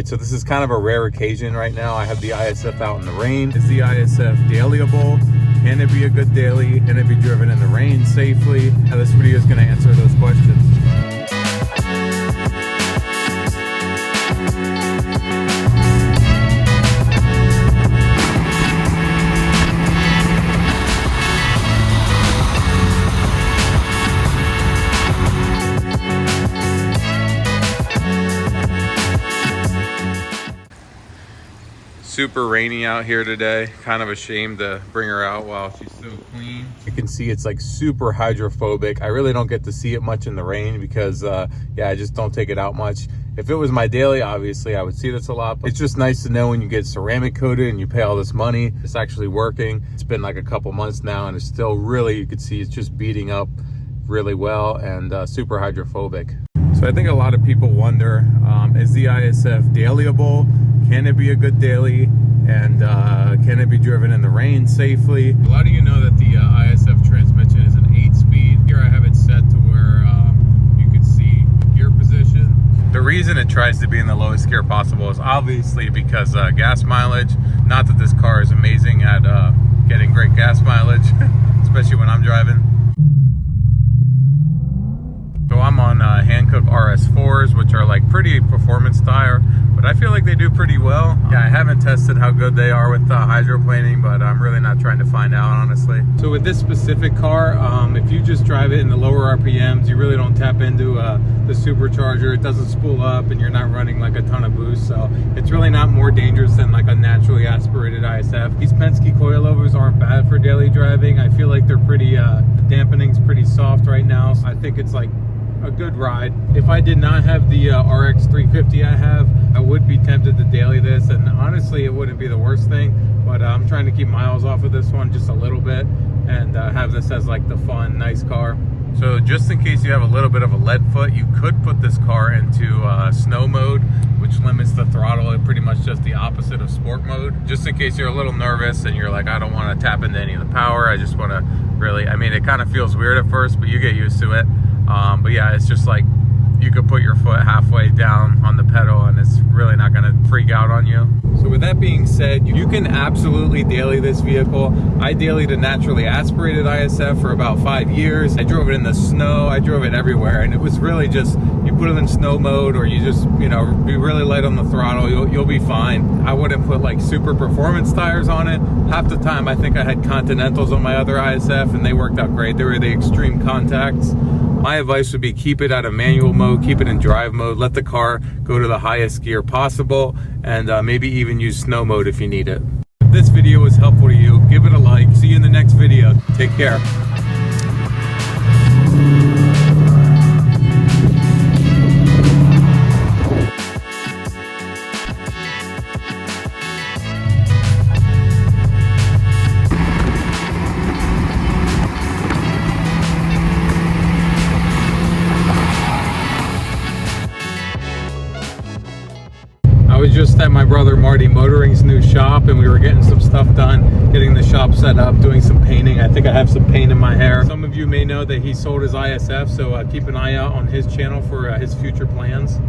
right, so this is kind of a rare occasion right now. I have the ISF out in the rain. Is the ISF dailyable? Can it be a good daily? Can it be driven in the rain safely? Now this video is going to answer those questions. Super rainy out here today. Kind of ashamed to bring her out while she's so clean. You can see it's like super hydrophobic. I really don't get to see it much in the rain because yeah, I just don't take it out much. If it was my daily, obviously I would see this a lot, but it's just nice to know when you get ceramic coated and you pay all this money, it's actually working. It's been like a couple months now and it's still really, you can see it's just beating up really well and super hydrophobic. So I think a lot of people wonder, is the ISF dailyable? Can it be a good daily? And can it be driven in the rain safely? A lot of you know that the ISF transmission is an 8-speed. Here I have it set to where you can see gear position. The reason it tries to be in the lowest gear possible is obviously because gas mileage. Not that this car is amazing at getting great gas mileage, especially when I'm driving. So I'm on Hankook RS4s, which are like pretty performance tire, but I feel like they do pretty well. Yeah, I haven't tested how good they are with hydroplaning, but I'm really not trying to find out, honestly. So with this specific car, if you just drive it in the lower RPMs, you really don't tap into the supercharger. It doesn't spool up and you're not running like a ton of boost. So it's really not more dangerous than like a naturally aspirated ISF. These Penske coilovers aren't bad for daily driving. I feel like they're pretty, dampening's pretty soft right now. So I think it's like a good ride. If I did not have the RX 350 I have, I would be tempted to daily this, and honestly it wouldn't be the worst thing, but I'm trying to keep miles off of this one just a little bit and have this as like the fun, nice car. So just in case you have a little bit of a lead foot, you could put this car into snow mode, which limits the throttle. It's pretty much just the opposite of sport mode. Just in case you're a little nervous and you're like, I don't want to tap into any of the power, I just want to really, I mean, it kind of feels weird at first, but you get used to it. But yeah, it's just like you could put your foot halfway down on the pedal and it's really not going to freak out on you. So with that being said, you can absolutely daily this vehicle. I dailied a naturally aspirated ISF for about 5 years. I drove it in the snow, I drove it everywhere, and it was really just, you put it in snow mode or you just, you know, be really light on the throttle, you'll be fine. I wouldn't put like super performance tires on it. Half the time I think I had Continentals on my other ISF and they worked out great. They were the extreme contacts. My advice would be keep it out of manual mode, keep it in drive mode, let the car go to the highest gear possible, and maybe even use snow mode if you need it. If this video was helpful to you, give it a like. See you in the next video. Take care. I was just at my brother Marty Motoring's new shop and we were getting some stuff done, getting the shop set up, doing some painting. I think I have some paint in my hair. Some of you may know that he sold his ISF, so keep an eye out on his channel for his future plans.